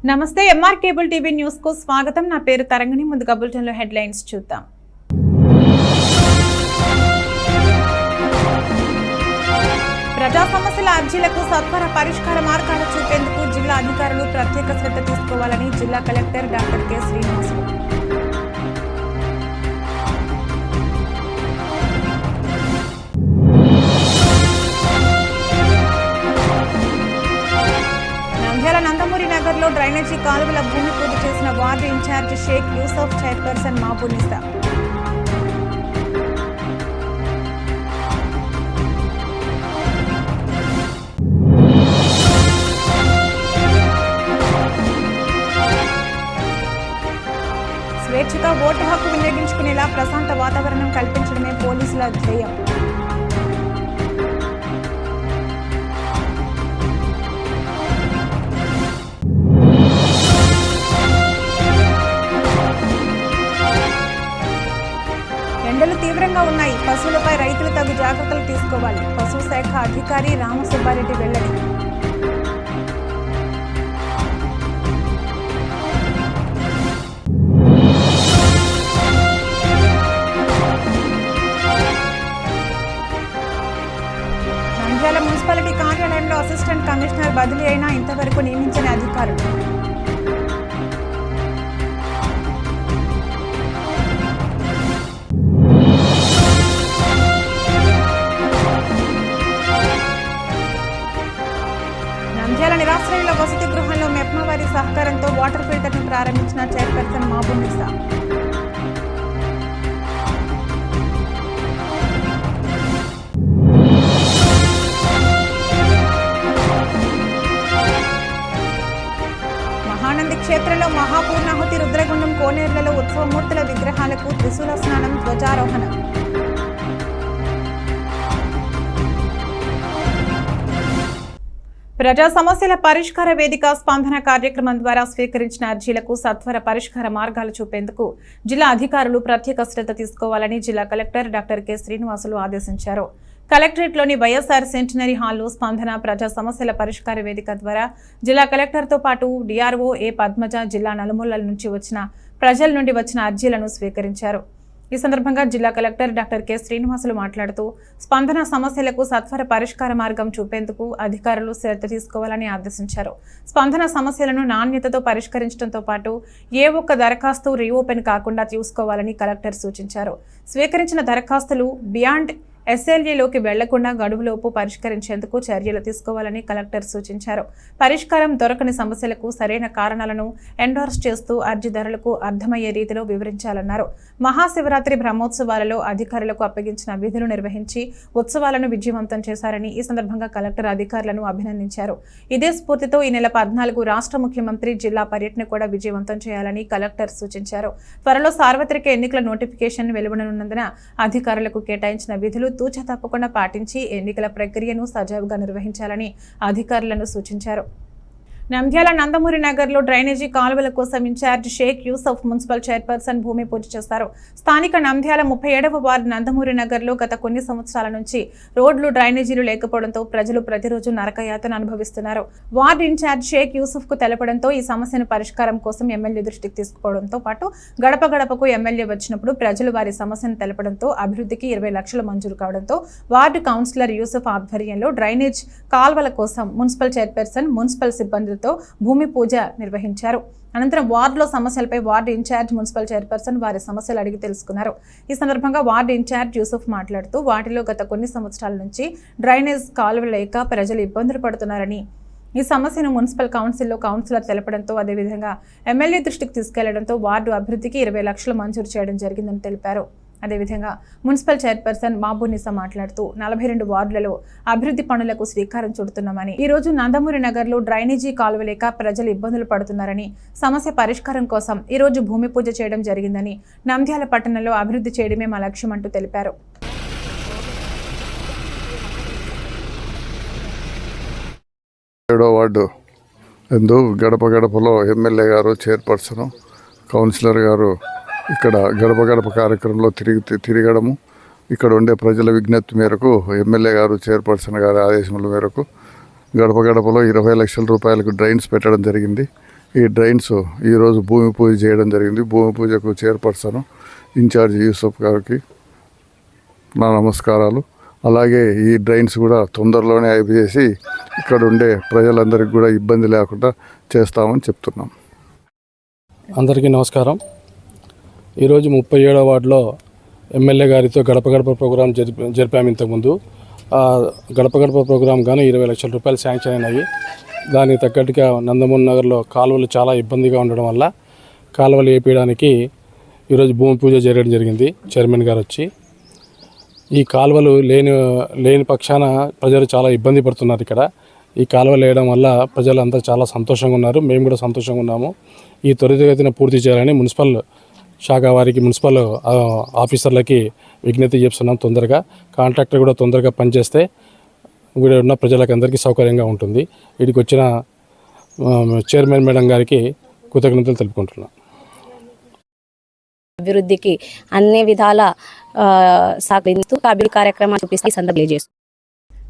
నమస్తే MR cable TV news కు స్వాగతం. నా పేరు తరంగిణి. ముందుగా బులెటిన్లో హెడ్లైన్స్ చూద్దాం. ప్రజా సమస్యల అర్జీలకు సత్వర పరిష్కార మార్గాలు చూపేందుకు జిల్లా అధికారులు ప్రత్యేక శ్రద్ధ తీసుకోవాలని జిల్లా collector doctor K Srinivasulu. Nandamuri Nagar లో డ్రైనేజీ కాలువల భూమి పూజ చేసిన ward in charge Sheikh Yusuf, chairperson Mabunisa. స్వేచ్ఛగా ఓటు హక్కు వినియోగించుకునేలా ప్రశాంత వాతావరణం కల్పించడమే పోలీసుల ధ్యేయం. ఎండలు తీవ్రంగా ఉన్నాయి. పశువులపై రైతులు తగు జాగ్రత్తలు తీసుకోవాలి. పశు శాఖ అధికారి రామసుబ్బారెడ్డి వెల్లడి. నంద్యాల మున్సిపాలిటీ కార్యాలయంలో అసిస్టెంట్ కమిషనర్ బదిలీ అయినా ఇంతవరకు నియమించని అధికారులు. నంద్యాల నిరాశ్రయుల వసతి గృహంలో మెప్మా వారి సహకారంతో వాటర్ ఫిల్టర్ను ప్రారంభించిన చైర్పర్సన్ మాబునిసా. మహానంది క్షేత్రంలో మహాపూర్ణాహుతి రుద్రగుండం కోనేర్లలో ఉత్సవమూర్తుల విగ్రహాలకు త్రిశూల స్నానం, ధ్వజారోహణం. ప్రజా సమస్యల పరిష్కార వేదిక స్పందన కార్యక్రమం ద్వారా స్వీకరించిన అర్జీలకు సత్వర పరిష్కార మార్గాలు చూపేందుకు జిల్లా అధికారులు ప్రత్యేక శ్రద్ధ తీసుకోవాలని జిల్లా కలెక్టర్ డాక్టర్ కె శ్రీనివాసులు ఆదేశించారు. కలెక్టరేట్లోని వైఎస్ఆర్ సెంటినరీ హాల్లో స్పందన ప్రజా సమస్యల పరిష్కార వేదిక ద్వారా జిల్లా కలెక్టర్తో పాటు డిఆర్ఓ ఏ పద్మజ జిల్లా నలుమూలల నుంచి వచ్చిన ప్రజల నుండి వచ్చిన అర్జీలను స్వీకరించారు. ఈ సందర్భంగా జిల్లా కలెక్టర్ డాక్టర్ కె శ్రీనివాసులు మాట్లాడుతూ స్పందన సమస్యలకు సత్వర పరిష్కార మార్గం చూపేందుకు అధికారులు శ్రద్ధ తీసుకోవాలని ఆదేశించారు. స్పందన సమస్యలను నాణ్యతతో పరిష్కరించడంతో పాటు ఏ ఒక్క దరఖాస్తు రీఓపెన్ కాకుండా చూసుకోవాలని కలెక్టర్ సూచించారు. స్వీకరించిన దరఖాస్తులు బియాండ్ ఎస్ఎల్ఏలోకి వెళ్లకుండా గడువులోపు పరిష్కరించేందుకు చర్యలు తీసుకోవాలని కలెక్టర్ సూచించారు. పరిష్కారం దొరకని సమస్యలకు సరైన కారణాలను ఎండార్స్ చేస్తూ అర్జీదారులకు అర్థమయ్యే రీతిలో వివరించాలన్నారు. మహాశివరాత్రి బ్రహ్మోత్సవాలలో అధికారులకు అప్పగించిన విధులు నిర్వహించి ఉత్సవాలను విజయవంతం చేశారని ఈ సందర్భంగా కలెక్టర్ అధికారులను అభినందించారు. ఇదే స్ఫూర్తితో ఈ నెల 14 రాష్ట్ర ముఖ్యమంత్రి జిల్లా పర్యటన కూడా విజయవంతం చేయాలని కలెక్టర్ సూచించారు. త్వరలో సార్వత్రిక ఎన్నికల నోటిఫికేషన్ వెలువడనున్నందున అధికారులకు కేటాయించిన విధులు తూచా తప్పకుండా పాటించి ఎన్నికల ప్రక్రియను సజావుగా నిర్వహించాలని అధికారులను సూచించారు. నంద్యాల నందమూరి నగర్ లో డ్రైనేజీ కాలువల కోసం in charge Sheikh Yusuf, municipal chairperson భూమి పూజ చేశారు. స్థానిక నంద్యాల 37వ వార్డు నందమూరి నగర్ లో గత కొన్ని సంవత్సరాల నుంచి రోడ్లు, డ్రైనేజీలు లేకపోవడంతో ప్రజలు ప్రతిరోజు నరకయాతన అనుభవిస్తున్నారు. వార్డు ఇన్ఛార్జ్ షేక్ యూసఫ్ కు తెలపడంతో ఈ సమస్యను పరిష్కారం కోసం ఎమ్మెల్యే దృష్టికి తీసుకుపోవడంతో పాటు గడప గడపకు ఎమ్మెల్యే వచ్చినప్పుడు ప్రజలు వారి సమస్యను తెలపడంతో అభివృద్ధికి 20 లక్షలు మంజూరు కావడంతో వార్డు కౌన్సిలర్ యూసఫ్ ఆధ్వర్యంలో డ్రైనేజ్ కాల్వల కోసం మున్సిపల్ చైర్పర్సన్, మున్సిపల్ సిబ్బంది భూమి పూజ నిర్వహించారు. అనంతరం వార్డులో సమస్యలపై వార్డు ఇన్ఛార్జ్, మున్సిపల్ చైర్పర్సన్ వారి సమస్యలు అడిగి తెలుసుకున్నారు. ఈ సందర్భంగా వార్డు ఇన్ఛార్జ్ యూసఫ్ మాట్లాడుతూ వాటిలో గత కొన్ని సంవత్సరాల నుంచి డ్రైనేజ్ కాలువలు లేక ప్రజలు ఇబ్బందులు పడుతున్నారని, ఈ సమస్యను మున్సిపల్ కౌన్సిల్లో కౌన్సిలర్ తెలపడంతో అదేవిధంగా ఎమ్మెల్యే దృష్టికి తీసుకెళ్లడంతో వార్డు అభివృద్ధికి 20 లక్షలు మంజూరు చేయడం జరిగిందని తెలిపారు. అదేవిధంగా మున్సిపల్ చైర్పర్సన్ మాబునిసా మాట్లాడుతూ 42 వార్డులలో అభివృద్ధి పనులకు శ్రీకారం చుడుతున్నామని, ఈ రోజు నందమూరి నగర్ లో డ్రైనేజీ కాలువ లేక ప్రజలు ఇబ్బందులు పడుతున్నారని, సమస్య పరిష్కారం కోసం ఈ రోజు భూమి పూజ చేయడం జరిగిందని, నంద్యాల పట్టణంలో అభివృద్ధి చేయడమే మా లక్ష్యం అంటూ తెలిపారు. వార్డు గడప గడపలో ఎమ్మెల్యే గారు, చైర్పర్సన్, కౌన్సిలర్ గారు ఇక్కడ గడప గడప కార్యక్రమంలో తిరగడము, ఇక్కడ ఉండే ప్రజల విజ్ఞప్తి మేరకు ఎమ్మెల్యే గారు, చైర్పర్సన్ గారి ఆదేశముల మేరకు గడప గడపలో 20 లక్షల రూపాయలకు డ్రైన్స్ పెట్టడం జరిగింది. ఈ డ్రైన్స్ ఈరోజు భూమి పూజ చేయడం జరిగింది. భూమి పూజకు చైర్పర్సన్ ఇన్ఛార్జ్ యూసఫ్ గారికి నా నమస్కారాలు. అలాగే ఈ డ్రైన్స్ కూడా తొందరలోనే అయిపోయేసి ఇక్కడ ఉండే ప్రజలందరికీ కూడా ఇబ్బంది లేకుండా చేస్తామని చెప్తున్నాం. అందరికీ నమస్కారం. ఈరోజు 37వ వార్డులో ఎమ్మెల్యే గారితో గడప గడప ప్రోగ్రాం జరిపాము. ఇంతకుముందు గడప గడప ప్రోగ్రాం గాను 20 లక్షల రూపాయలు శాంక్షన్ అయినాయి. దానికి తగ్గట్టుగా నందమూరి నగర్లో కాలువలు చాలా ఇబ్బందిగా ఉండడం వల్ల కాలువలు వేపించడానికి ఈరోజు భూమి పూజ జరగడం జరిగింది. చైర్మన్ గారు వచ్చి ఈ కాలువలు లేని పక్షాన ప్రజలు చాలా ఇబ్బంది పడుతున్నారు. ఇక్కడ ఈ కాలువలు వేయడం వల్ల ప్రజలంతా చాలా సంతోషంగా ఉన్నారు. మేము కూడా సంతోషంగా ఉన్నాము. ఈ త్వరితగతిన పూర్తి చేయాలని మున్సిపల్ శాఖ వారికి, మున్సిపల్ ఆఫీసర్లకి విజ్ఞప్తి చేస్తున్నాం. తొందరగా కాంట్రాక్టర్ కూడా తొందరగా పనిచేస్తే ఇక్కడ ఉన్న ప్రజలకు అందరికీ సౌకర్యంగా ఉంటుంది. వీటికి వచ్చిన చైర్మన్ మేడం గారికి కృతజ్ఞతలు తెలుపుకుంటున్నాం. అభివృద్ధికి అన్ని విధాల సహకరిస్తూ అభివృద్ధి కార్యక్రమాలు చూపిస్తూ సందర్భంగా చేస్తూ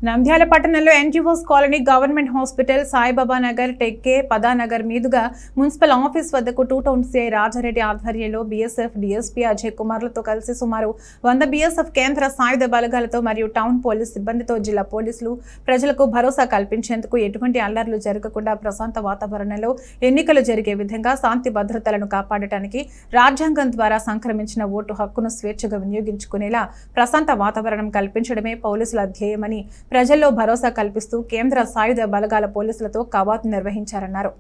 నంద్యాల పట్టణంలో NGOs colony, government hospital, Saibaba Nagar, Tekke, Padanagar మీదుగా మున్సిపల్ ఆఫీస్ వద్దకు 2 టౌన్ సిఐ రాజారెడ్డి ఆధ్వర్యంలో బీఎస్ఎఫ్ డీఎస్పీ అజయ్ కుమార్లతో కలిసి సుమారు 100 బీఎస్ఎఫ్ కేంద్ర సాయుధ బలగాలతో మరియు టౌన్ పోలీస్ సిబ్బందితో జిల్లా పోలీసులు ప్రజలకు భరోసా కల్పించేందుకు ఎటువంటి అల్లర్లు జరగకుండా ప్రశాంత వాతావరణంలో ఎన్నికలు జరిగే విధంగా శాంతి భద్రతలను కాపాడటానికి రాజ్యాంగం ద్వారా సంక్రమించిన ఓటు హక్కును స్వేచ్ఛగా వినియోగించుకునేలా ప్రశాంత వాతావరణం కల్పించడమే పోలీసుల ధ్యేయమని ప్రజల్లో భరోసా కల్పిస్తూ కేంద్ర సాయుధ బలగాల పోలీసులతో కవాతు నిర్వహించారన్నారు.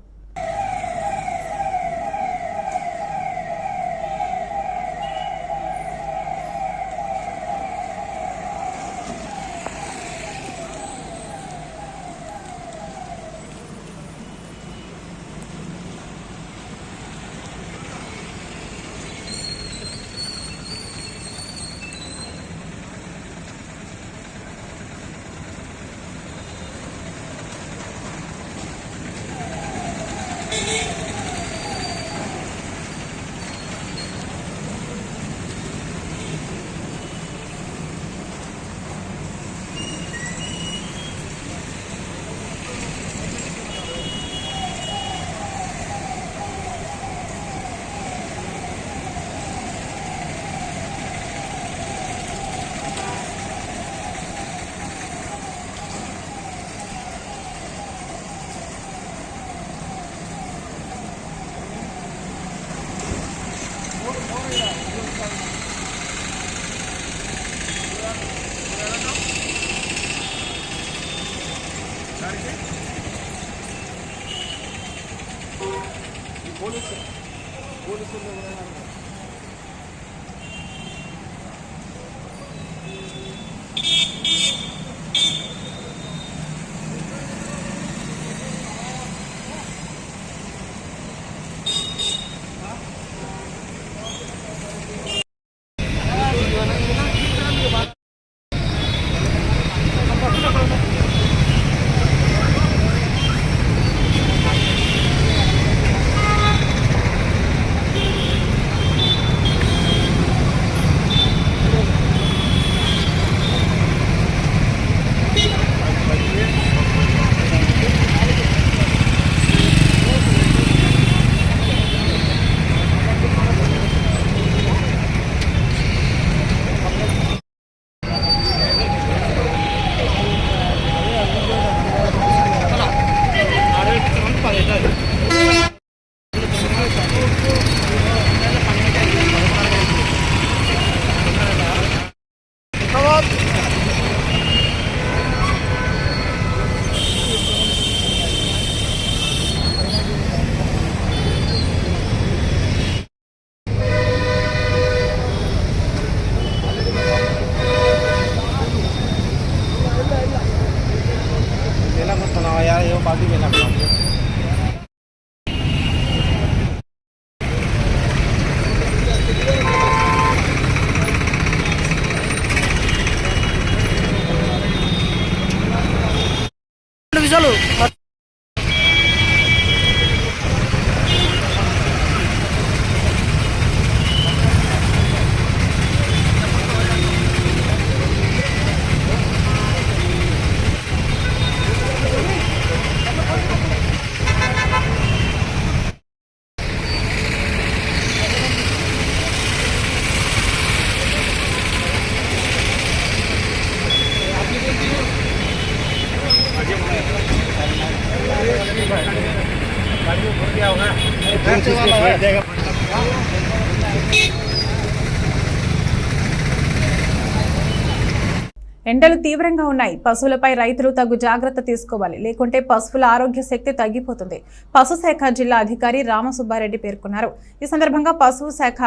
ఎండలు తీవ్రంగా ఉన్నాయి. పశువులపై రైతులు తగు జాగ్రత్త తీసుకోవాలి, లేకుంటే పశువుల ఆరోగ్య శక్తి తగ్గిపోతుంది. పశుశాఖ జిల్లా అధికారి రామసుబ్బారెడ్డి పేర్కొన్నారు. ఈ సందర్భంగా పశువు శాఖ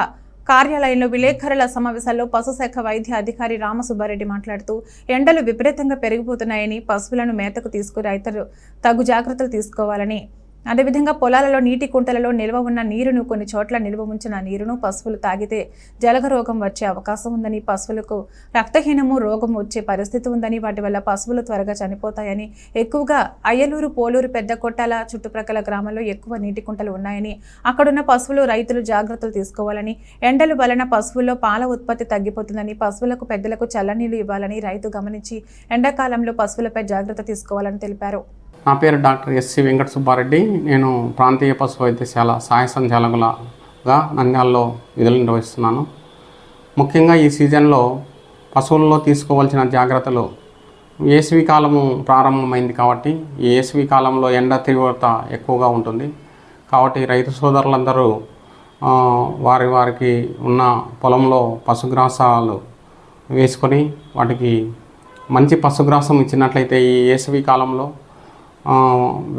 కార్యాలయంలో విలేకరుల సమావేశాల్లో పశుశాఖ వైద్య అధికారి రామసుబ్బారెడ్డి మాట్లాడుతూ ఎండలు విపరీతంగా పెరిగిపోతున్నాయని, పశువులను మేతకు తీసుకుని రైతులు తగు జాగ్రత్తలు తీసుకోవాలని, అదేవిధంగా పొలాలలో నీటి కుంటలలో నిల్వ ఉన్న నీరును, కొన్ని చోట్ల నిల్వ ఉంచిన నీరును పశువులు తాగితే జలగ రోగం వచ్చే అవకాశం ఉందని, పశువులకు రక్తహీనము రోగం వచ్చే పరిస్థితి ఉందని, వాటి వల్ల పశువులు త్వరగా చనిపోతాయని, ఎక్కువగా అయ్యలూరు, పోలూరు, పెద్ద కొట్టాల చుట్టుప్రక్కల గ్రామాల్లో ఎక్కువ నీటి కుంటలు ఉన్నాయని, అక్కడున్న పశువులు రైతులు జాగ్రత్తలు తీసుకోవాలని, ఎండల వలన పశువుల్లో పాల ఉత్పత్తి తగ్గిపోతుందని, పశువులకు పెద్దలకు చల్లనీళ్లు ఇవ్వాలని రైతు గమనించి ఎండాకాలంలో పశువులపై జాగ్రత్త తీసుకోవాలని తెలిపారు. నా పేరు డాక్టర్ ఎస్సి వెంకట సుబ్బారెడ్డి. నేను ప్రాంతీయ పశు వైద్యశాల సహాయ సంచాలకులుగా నంద్యాలలో విధులు నిర్వహిస్తున్నాను. ముఖ్యంగా ఈ సీజన్లో పశువుల్లో తీసుకోవాల్సిన జాగ్రత్తలు, వేసవి కాలము ప్రారంభమైంది కాబట్టి ఈ వేసవి కాలంలో ఎండ తీవ్రత ఎక్కువగా ఉంటుంది. కాబట్టి రైతు సోదరులందరూ వారికి ఉన్న పొలంలో పశుగ్రాసాలు వేసుకొని వాటికి మంచి పశుగ్రాసం ఇచ్చినట్లయితే ఈ వేసవి కాలంలో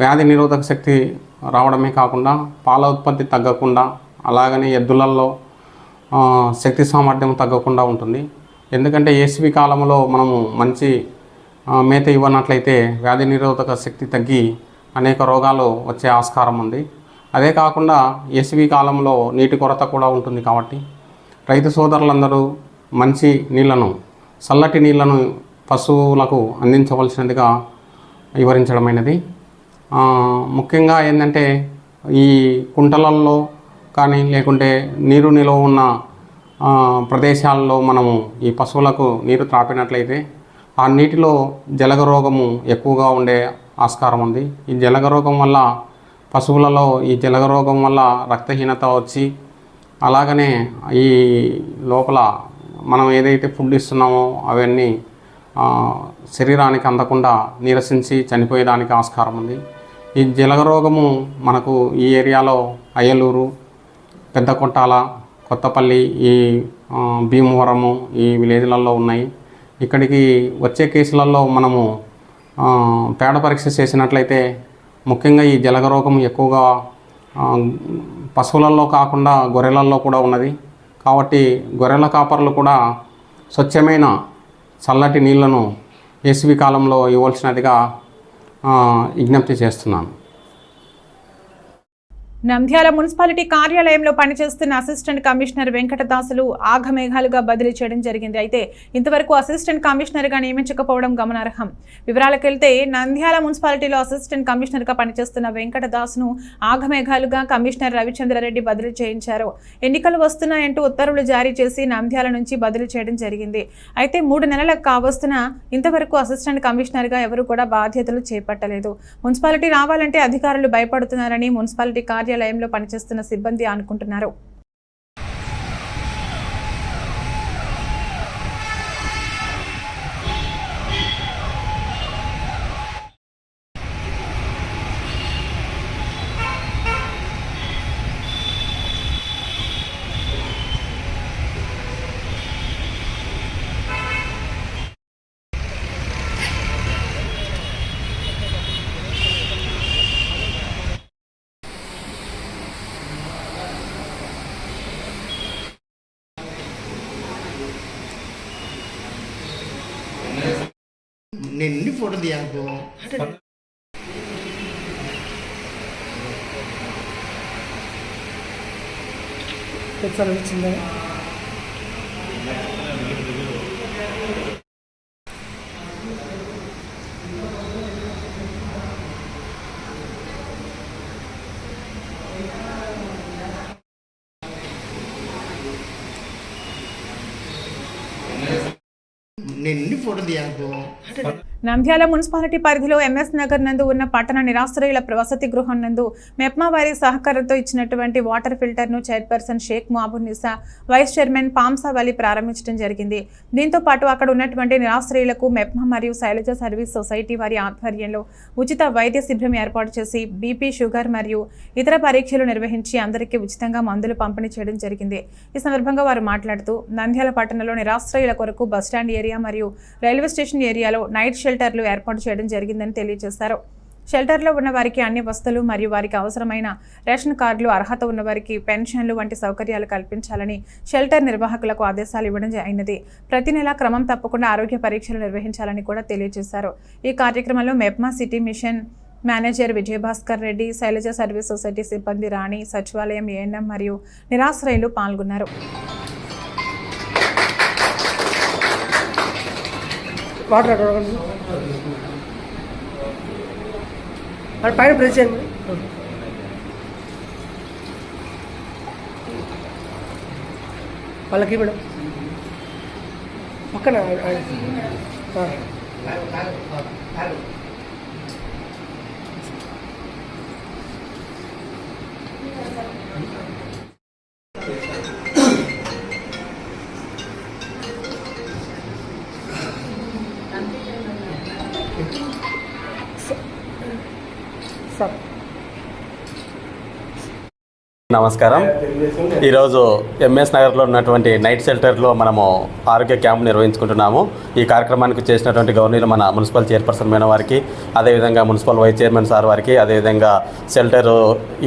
వ్యాధి నిరోధక శక్తి రావడమే కాకుండా పాల ఉత్పత్తి తగ్గకుండా, అలాగనే ఎద్దులలో శక్తి సామర్థ్యం తగ్గకుండా ఉంటుంది. ఎందుకంటే వేసవి కాలంలో మనము మంచి మేత ఇవ్వనట్లయితే వ్యాధి నిరోధక శక్తి తగ్గి అనేక రోగాలు వచ్చే ఆస్కారం ఉంది. అదే కాకుండా వేసవి కాలంలో నీటి కొరత కూడా ఉంటుంది. కాబట్టి రైతు సోదరులందరూ మంచి నీళ్లను, చల్లటి నీళ్లను పశువులకు అందించవలసినదిగా వివరించడమైనది. ముఖ్యంగా ఏంటంటే ఈ కుంటలల్లో కానీ లేకుంటే నీరు నిలువ ఉన్న ప్రదేశాల్లో మనము ఈ పశువులకు నీరు త్రాపినట్లయితే ఆ నీటిలో జలగ రోగము ఎక్కువగా ఉండే ఆస్కారం ఉంది. ఈ జలగ రోగం వల్ల పశువులలో ఈ జలగ రోగం వల్ల రక్తహీనత వచ్చి, అలాగనే ఈ లోపల మనం ఏదైతే ఫుడ్ ఇస్తున్నామో అవన్నీ శరీరానికి అందకుండా నీరసించి చనిపోయేదానికి ఆస్కారం ఉంది. ఈ జలగ రోగము మనకు ఈ ఏరియాలో అయ్యలూరు, పెద్ద కొట్టాల, కొత్తపల్లి, ఈ భీమవరము ఈ విలేజ్లలో ఉన్నాయి. ఇక్కడికి వచ్చే కేసులలో మనము పేడ పరీక్ష చేసినట్లయితే ముఖ్యంగా ఈ జలగ రోగం ఎక్కువగా పశువులలో కాకుండా గొర్రెలలో కూడా ఉన్నది. కాబట్టి గొర్రెల కాపర్లు కూడా స్వచ్ఛమైన చల్లటి నీళ్లను వేసవి కాలంలో ఇవ్వాల్సినదిగా విజ్ఞప్తి చేస్తున్నాను. నంద్యాల మున్సిపాలిటీ కార్యాలయంలో పనిచేస్తున్న అసిస్టెంట్ కమిషనర్ వెంకటదాసులు ఆఘమేఘాలుగా బదిలీ చేయడం జరిగింది. అయితే ఇంతవరకు అసిస్టెంట్ కమిషనర్గా నియమించకపోవడం గమనార్హం. వివరాలకు వెళ్తే నంద్యాల మున్సిపాలిటీలో అసిస్టెంట్ కమిషనర్గా పనిచేస్తున్న వెంకటదాసును ఆఘమేఘాలుగా కమిషనర్ రవిచంద్రారెడ్డి బదిలీ చేయించారు. ఎన్నికలు వస్తున్నాయంటూ ఉత్తర్వులు జారీ చేసి నంద్యాల నుంచి బదిలీ చేయడం జరిగింది. అయితే 3 నెలలకు కావస్తున్నా ఇంతవరకు అసిస్టెంట్ కమిషనర్గా ఎవరు కూడా బాధ్యతలు చేపట్టలేదు. మున్సిపాలిటీ రావాలంటే అధికారులు భయపడుతున్నారని మున్సిపాలిటీ కార్యాలయంలో పనిచేస్తున్న సిబ్బంది అనుకుంటున్నారు. నిన్ను ఫోటో దియాకు వచ్చిందా నిన్ను ఫోటో దియాకు నంద్యాల మున్సిపాలిటీ పరిధిలో ఎంఎస్ నగర్ నందు ఉన్న పట్టణ నిరాశ్రయుల వసతి గృహం నందు మెప్మా వారి సహకారంతో ఇచ్చినటువంటి వాటర్ ఫిల్టర్ను చైర్పర్సన్ షేక్ మహబూబ్నిసా, వైస్ చైర్మన్ పాంసా వలి ప్రారంభించడం జరిగింది. దీంతో పాటు అక్కడ ఉన్నటువంటి నిరాశ్రయులకు మెప్మా మరియు శైలజ సర్వీస్ సొసైటీ వారి ఆధ్వర్యంలో ఉచిత వైద్య శిబిరం ఏర్పాటు చేసి బీపీ, షుగర్ మరియు ఇతర పరీక్షలు నిర్వహించి అందరికీ ఉచితంగా మందులు పంపిణీ చేయడం జరిగింది. ఈ సందర్భంగా వారు మాట్లాడుతూ నంద్యాల పట్టణంలో నిరాశ్రయుల కొరకు బస్టాండ్ ఏరియా మరియు రైల్వే స్టేషన్ ఏరియాలో నైట్ షెల్టర్లు ఏర్పాటు చేయడం జరిగిందని తెలియజేశారు. షెల్టర్లో ఉన్న వారికి అన్ని వసతులు మరియు వారికి అవసరమైన రేషన్ కార్డులు, అర్హత ఉన్న వారికి పెన్షన్లు వంటి సౌకర్యాలు కల్పించాలని షెల్టర్ నిర్వాహకులకు ఆదేశాలు ఇవ్వడం అయినది. ప్రతి నెల క్రమం తప్పకుండా ఆరోగ్య పరీక్షలు నిర్వహించాలని కూడా తెలియజేశారు. ఈ కార్యక్రమంలో MEPMA city mission manager Vijayabhaskar Reddy, Sailaja service society సిబ్బంది రాణి, సచివాలయం ఏఎన్ఎం మరియు నిరాశ్రయులు పాల్గొన్నారు. పైన ప్రెస్ చేయండి. వాళ్ళకి మేడం పక్కన సార్. నమస్కారం. ఈరోజు ఎంఎస్ నగర్లో ఉన్నటువంటి నైట్ షెల్టర్లో మనము ఆరోగ్య క్యాంప్ నిర్వహించుకుంటున్నాము. ఈ కార్యక్రమానికి చేసినటువంటి గవర్నీలు మన మున్సిపల్ చైర్పర్సన్ మేడం వారికి, అదేవిధంగా మున్సిపల్ వైస్ చైర్మన్ సార్ వారికి, అదేవిధంగా షెల్టర్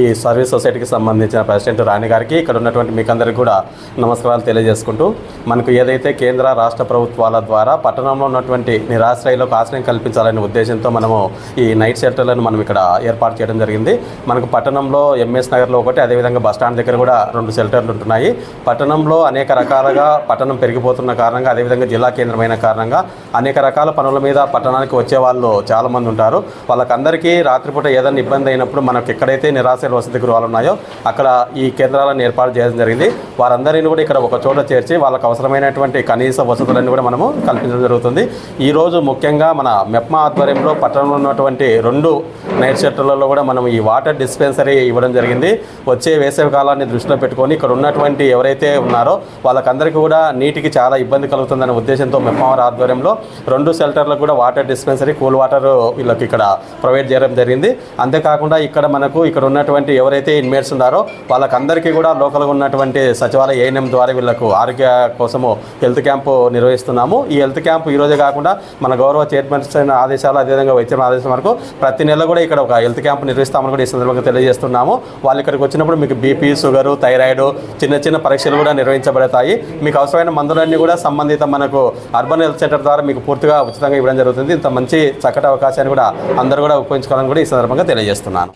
ఈ సర్వీస్ సొసైటీకి సంబంధించిన ప్రెసిడెంట్ రాణి గారికి, ఇక్కడ ఉన్నటువంటి మీకందరికీ కూడా నమస్కారాలు తెలియజేసుకుంటూ, మనకు ఏదైతే కేంద్ర రాష్ట్ర ప్రభుత్వాల ద్వారా పట్టణంలో ఉన్నటువంటి నిరాశ్రయులకు ఆశ్రయం కల్పించాలనే ఉద్దేశంతో మనము ఈ నైట్ షెల్టర్లను మనం ఇక్కడ ఏర్పాటు చేయడం జరిగింది. మనకు పట్టణంలో ఎంఎస్ నగర్లో ఒకటి, అదేవిధంగా బస్టాండ్ దగ్గర కూడా 2 షెల్టర్లు ఉంటున్నాయి. పట్టణంలో అనేక రకాలుగా పట్టణం పెరిగిపోతున్న కారణంగా, అదేవిధంగా జిల్లా కేంద్రమైన కారణంగా అనేక రకాల పనుల మీద పట్టణానికి వచ్చే వాళ్ళు చాలామంది ఉంటారు. వాళ్ళకందరికీ రాత్రిపూట ఏదైనా ఇబ్బంది అయినప్పుడు మనకు ఎక్కడైతే నిరాశ్రయుల వసతి గృహాలు ఉన్నాయో అక్కడ ఈ కేంద్రాలను ఏర్పాటు చేయడం జరిగింది. వారందరినీ కూడా ఇక్కడ ఒక చోట చేర్చి వాళ్ళకు అవసరమైనటువంటి కనీస వసతులన్నీ కూడా మనము కల్పించడం జరుగుతుంది. ఈరోజు ముఖ్యంగా మన మెప్మా ఆధ్వర్యంలో పట్టణంలో ఉన్నటువంటి 2 నైట్ షెల్టర్లలో కూడా మనం ఈ వాటర్ డిస్పెన్సరీ ఇవ్వడం జరిగింది. వచ్చే వేసవి కాలాన్ని దృష్టిలో పెట్టుకొని ఇక్కడ ఉన్నటువంటి ఎవరైతే ఉన్నారో వాళ్ళకందరికీ కూడా నీటికి చాలా ఇబ్బంది కలుగుతుందనే ఉద్దేశంతో మెప్మా ఆధ్వర్యంలో 2 షెల్టర్లకు కూడా వాటర్ డిస్పెన్సరీ, కూల్ వాటర్ వీళ్ళకి ఇక్కడ ప్రొవైడ్ చేయడం జరిగింది. అంతేకాకుండా ఇక్కడ ఉన్నటువంటి ఎవరైతే ఇన్మేట్స్ ఉన్నారో వాళ్ళకందరికీ కూడా లోకల్గా ఉన్నటువంటి సచివాలయ ఏఎన్ఎం ద్వారా వీళ్ళకు ఆరోగ్య కోసము హెల్త్ క్యాంపు నిర్వహిస్తున్నాము. ఈ హెల్త్ క్యాంపు ఈరోజే కాకుండా మన గౌరవ చైర్మన్ ఆదేశాలు, అదేవిధంగా వైద్యం ఆదేశం వరకు ప్రతి నెల కూడా ఇక్కడ ఒక హెల్త్ క్యాంపు నిర్వహిస్తామని కూడా ఈ సందర్భంగా తెలియజేస్తున్నాము. వాళ్ళు ఇక్కడికి వచ్చినప్పుడు మీకు బీపీ, షుగరు, థైరాయిడ్ చిన్న పరీక్షలు కూడా నిర్వహించబడతాయి. మీకు అవసరమైన మందులన్నీ కూడా సంబంధిత మనకు అర్బన్ హెల్త్ సెంటర్ ద్వారా మీకు పూర్తిగా ఉచితంగా ఇవ్వడం జరుగుతుంది. ఇంత మంచి చక్కటి అవకాశాన్ని కూడా అందరూ కూడా ఉపయోగించుకోవాలని కూడా ఈ సందర్భంగా తెలియజేస్తున్నాను.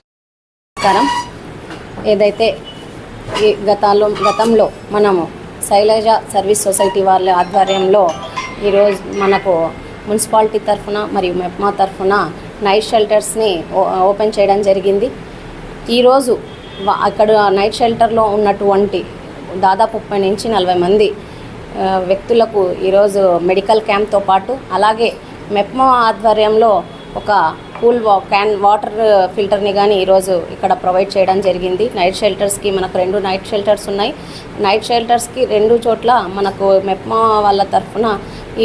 నమస్కారం. ఏదైతే ఈ గతంలో మనము శైలజ సర్వీస్ సొసైటీ వాళ్ళ ఆధ్వర్యంలో ఈరోజు మనకు మున్సిపాలిటీ తరఫున మరియు మెప్మా తరఫున నైట్ షెల్టర్స్ని ఓపెన్ చేయడం జరిగింది. ఈరోజు అక్కడ నైట్ షెల్టర్లో ఉన్నటువంటి దాదాపు 30 నుంచి 40 మంది వ్యక్తులకు ఈరోజు మెడికల్ క్యాంప్తో పాటు, అలాగే మెప్మా ఆధ్వర్యంలో ఒక కూల్ వాటర్ ఫిల్టర్ని కానీ ఈరోజు ఇక్కడ ప్రొవైడ్ చేయడం జరిగింది. నైట్ షెల్టర్స్కి మనకు 2 నైట్ షెల్టర్స్ ఉన్నాయి. నైట్ షెల్టర్స్కి 2 చోట్ల మనకు మెప్మా వాళ్ళ తరఫున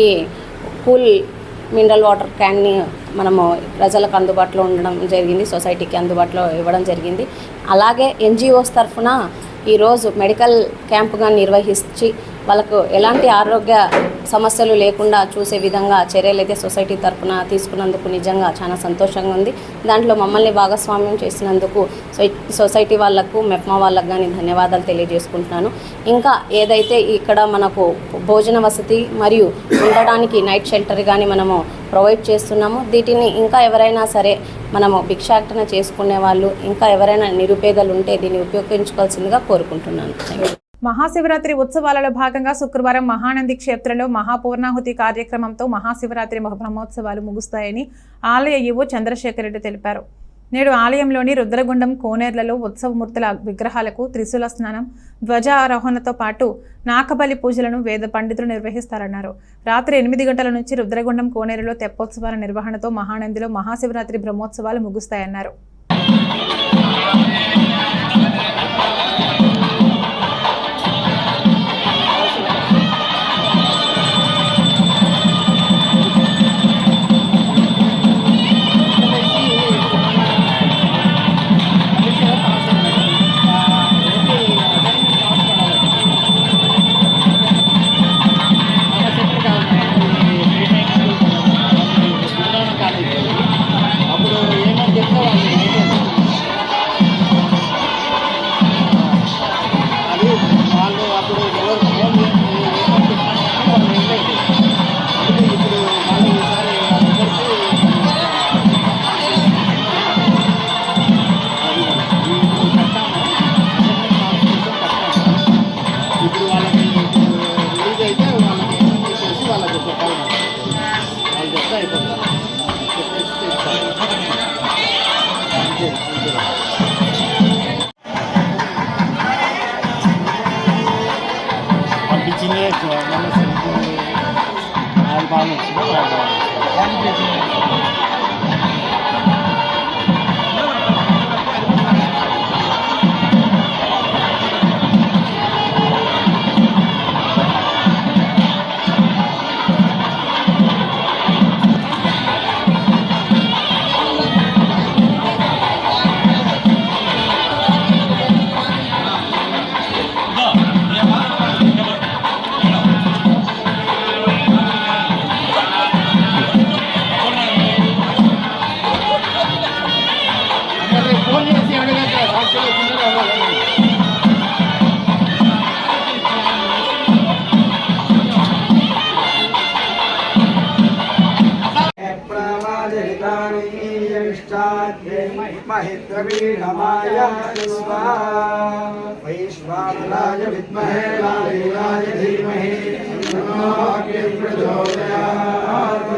ఈ కూల్ మినరల్ వాటర్ క్యాన్ని మనము ప్రజలకు అందుబాటులో ఉండడం జరిగింది, సొసైటీకి అందుబాటులో ఇవ్వడం జరిగింది. అలాగే ఎన్జిఓస్ తరఫున ఈరోజు మెడికల్ క్యాంపుగా నిర్వహించి వాళ్ళకు ఎలాంటి ఆరోగ్య సమస్యలు లేకుండా చూసే విధంగా చర్యలు అయితే సొసైటీ తరఫున తీసుకున్నందుకు నిజంగా చాలా సంతోషంగా ఉంది. దాంట్లో మమ్మల్ని భాగస్వామ్యం చేసినందుకు సొసైటీ వాళ్ళకు, మెప్మా వాళ్ళకు కానీ ధన్యవాదాలు తెలియజేసుకుంటున్నాను. ఇంకా ఏదైతే ఇక్కడ మనకు భోజన వసతి మరియు ఉండడానికి నైట్ షెల్టర్ కానీ మనము ప్రొవైడ్ చేస్తున్నాము. వీటిని ఇంకా ఎవరైనా సరే మనము భిక్షాటన చేసుకునే వాళ్ళు, ఇంకా ఎవరైనా నిరుపేదలు ఉంటే దీన్ని ఉపయోగించుకోవాల్సిందిగా కోరుకుంటున్నాను. మహాశివరాత్రి ఉత్సవాలలో భాగంగా శుక్రవారం మహానంది క్షేత్రంలో మహాపూర్ణాహుతి కార్యక్రమంతో మహాశివరాత్రి బ్రహ్మోత్సవాలు ముగుస్తాయని ఆలయ ఈవో చంద్రశేఖర్ రెడ్డి తెలిపారు. నేడు ఆలయంలోని రుద్రగుండం కోనేర్లలో ఉత్సవమూర్తుల విగ్రహాలకు త్రిశూల స్నానం, ధ్వజారోహణతో పాటు నాకబలి పూజలను వేద పండితులు నిర్వహిస్తారన్నారు. రాత్రి 8 గంటల నుంచి రుద్రగుండం కోనేరులో తెప్పోత్సవాల నిర్వహణతో మహానందిలో మహాశివరాత్రి బ్రహ్మోత్సవాలు ముగుస్తాయన్నారు. वैश्वानराय विद्महे लालीलाय धीमहि तन्नो अग्निः प्रचोदयात्।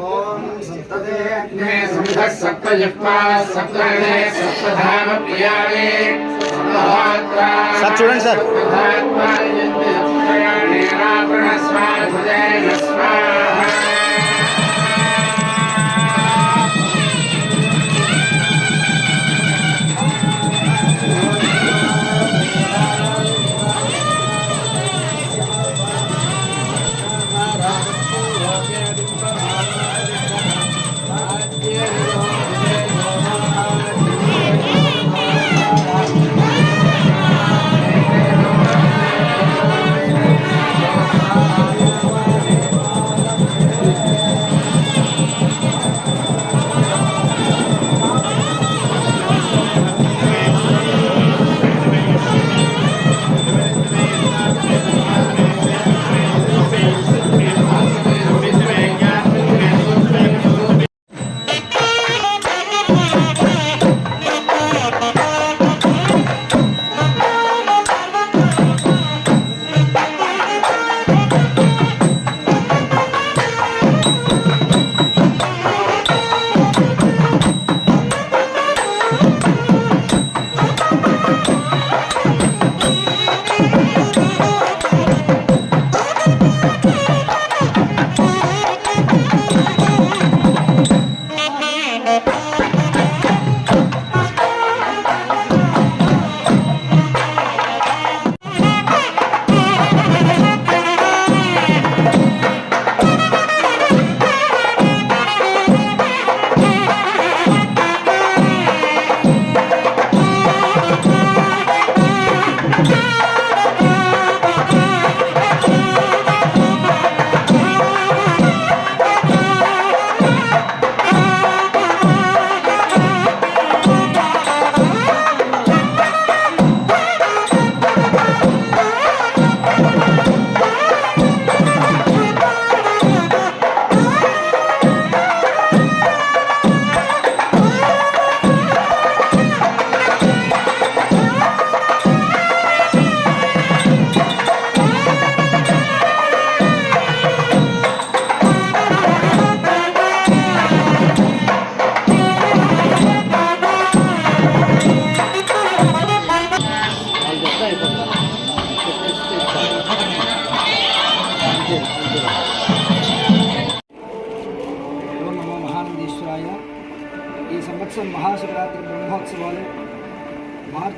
ओम सप्तदे अग्ने संधः सप्तजिह्वाः सप्तर्णे सप्तधाम प्रियाणे सप्तहोत्रा सर चूडंడి सर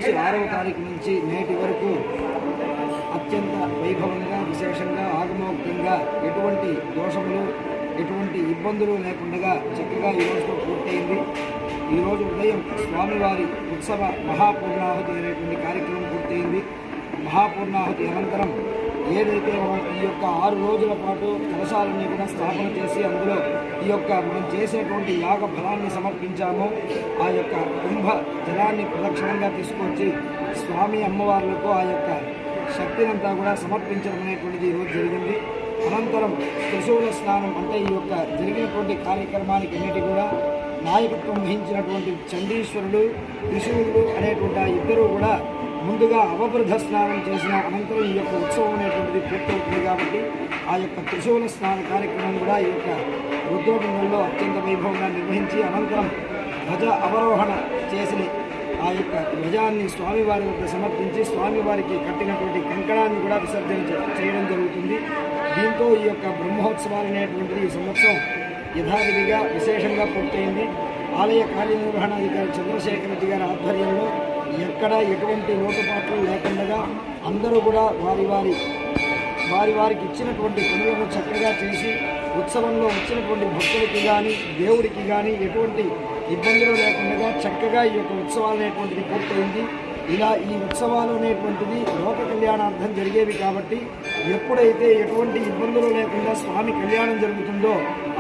మార్చి 6వ తారీఖు నుంచి నేటి వరకు అత్యంత వైభవంగా విశేషంగా ఆగమోక్తంగా ఎటువంటి దోషములు ఎటువంటి ఇబ్బందులు లేకుండా చక్కగా ఈ రోజుతో పూర్తయింది. ఈరోజు ఉదయం స్వామివారి ఉత్సవ మహాపూర్ణాహుతి అనేటువంటి కార్యక్రమం పూర్తయింది. మహాపూర్ణాహుతి అనంతరం ఏదైతే మనం ఈ యొక్క 6 రోజుల పాటు కలశాలన్నీ కూడా స్థాపన చేసి అందులో ఈ యొక్క మనం చేసేటువంటి యాగ ఫలాన్ని సమర్పించామో ఆ యొక్క కుంభ జలాన్ని ప్రదక్షిణంగా తీసుకొచ్చి స్వామి అమ్మవార్లకు ఆ యొక్క శక్తినంతా కూడా సమర్పించడం అనేటువంటిది ఈరోజు జరిగింది. అనంతరం త్రిశూల స్నానం అంటే ఈ యొక్క జరిగినటువంటి కార్యక్రమానికి అన్నిటి కూడా నాయకత్వం వహించినటువంటి చండీశ్వరుడు త్రిశూలుడు అనేటువంటి ఆ ఇద్దరు కూడా ముందుగా అవబృధ స్నానం చేసిన అనంతరం ఈ యొక్క ఉత్సవం అనేటువంటిది పూర్తవుతుంది. కాబట్టి ఆ యొక్క త్రిశూల స్నాన కార్యక్రమం కూడా ఈ యొక్క రుద్రకుండంలో అత్యంత వైభవంగా నిర్వహించి అనంతరం ధ్వజ అవరోహణ చేసి ఆ యొక్క ధ్వజాన్ని స్వామివారి వద్ద సమర్పించి స్వామివారికి కట్టినటువంటి కంకణాన్ని కూడా విసర్జన చేయడం జరుగుతుంది. దీంతో ఈ యొక్క బ్రహ్మోత్సవాలు అనేటువంటిది ఈ సంవత్సరం యథావిధిగా విశేషంగా పూర్తయింది. ఆలయ కార్యనిర్వహణాధికారి చంద్రశేఖర్ రెడ్డి గారి ఆధ్వర్యంలో ఎక్కడ ఎటువంటి లోటుపాట్లు లేకుండా అందరూ కూడా వారికి ఇచ్చినటువంటి పనులను చక్కగా చేసి ఉత్సవంలో వచ్చినటువంటి భక్తులకి కానీ దేవుడికి కానీ ఎటువంటి ఇబ్బందులు లేకుండా చక్కగా ఈ యొక్క ఉత్సవాలు అనేటువంటిది పూర్తయింది. ఇలా ఈ ఉత్సవాలు అనేటువంటిది లోక కళ్యాణార్థం జరిగేవి కాబట్టి ఎప్పుడైతే ఎటువంటి ఇబ్బందులు లేకుండా స్వామి కళ్యాణం జరుగుతుందో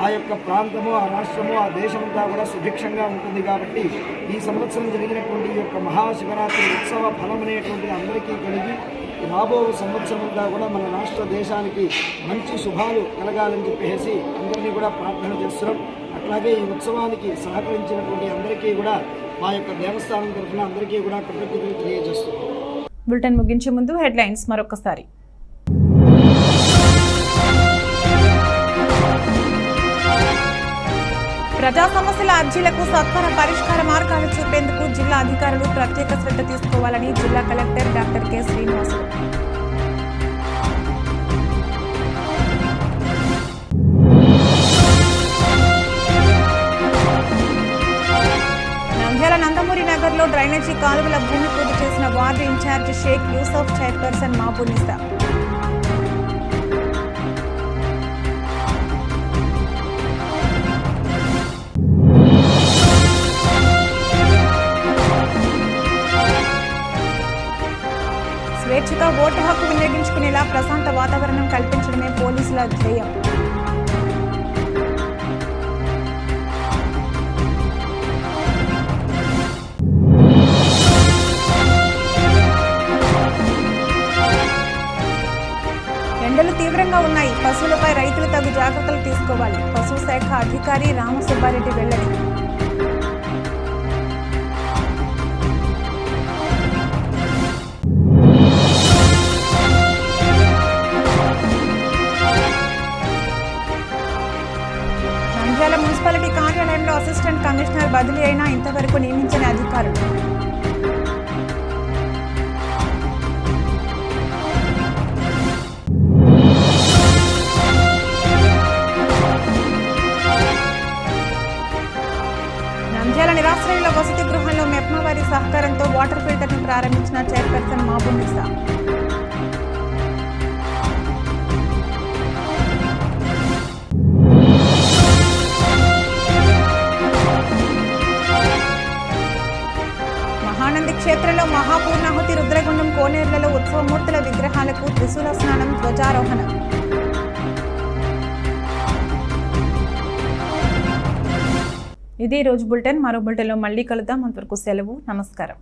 ఆ యొక్క ప్రాంతము ఆ రాష్ట్రము ఆ దేశమంతా కూడా సుభిక్షంగా ఉంటుంది. కాబట్టి ఈ సంవత్సరం జరిగినటువంటి ఈ యొక్క మహాశివరాత్రి ఉత్సవ ఫలం అనేటువంటిది అందరికీ కలిగి రాబో సంవత్సరం అంతా కూడా మన రాష్ట్ర దేశానికి మంచి శుభాలు కలగాలని చెప్పేసి అందరినీ కూడా ప్రార్థన చేస్తున్నాం. అట్లాగే ఈ ఉత్సవానికి సహకరించినటువంటి అందరికీ కూడా మా యొక్క దేవస్థానం తరఫున అందరికీ కూడా కృతజ్ఞతలు తెలియజేస్తున్నాం. బులెటిన్ ముగించే ముందు హెడ్లైన్స్ మరొకసారి. ప్రజా సమస్యల అర్జీలకు సత్వర పరిష్కార మార్గాలు చూపేందుకు జిల్లా అధికారులు ప్రత్యేక శ్రద్ధ తీసుకోవాలని జిల్లా collector doctor K Srinivasulu. Nandyal Nandamuri నగర్లో డ్రైనేజీ కాలువల భూమి పూజ చేసిన ward in charge Sheikh Yusuf, chairperson Mabunisa. స్వేచ్ఛగా ఓటు హక్కు వినియోగించుకునేలా ప్రశాంత వాతావరణం కల్పించడమే పోలీసుల ధ్యేయం. ఎండలు తీవ్రంగా ఉన్నాయి. పశువులపై రైతులు తగు జాగ్రత్తలు తీసుకోవాలి. పశువు శాఖ అధికారి రామసుబ్బారెడ్డి వెల్లడి. నంద్యాల మున్సిపాలిటీ కార్యాలయంలో అసిస్టెంట్ కమిషనర్ బదిలీ అయినా ఇంతవరకు నియమించని అధికారులు. నంద్యాల నిరాశ్రయుల వసతి గృహంలో మెప్మా వారి సహకారంతో వాటర్ ఫిల్టర్ను ప్రారంభించిన చైర్పర్సన్ మాబునిసా. మహానంది క్షేత్రంలో మహాపూర్ణాహుతి రుద్రగుండం కోనేర్లలో ఉత్సవమూర్తుల విగ్రహాలకు త్రిశూల స్నానం, ధ్వజారోహణం. ఇది ఈ రోజు బులెటిన్. మరో బులెటిన్లో మళ్ళీ కలుద్దాం. అంతవరకు సెలవు. నమస్కారం.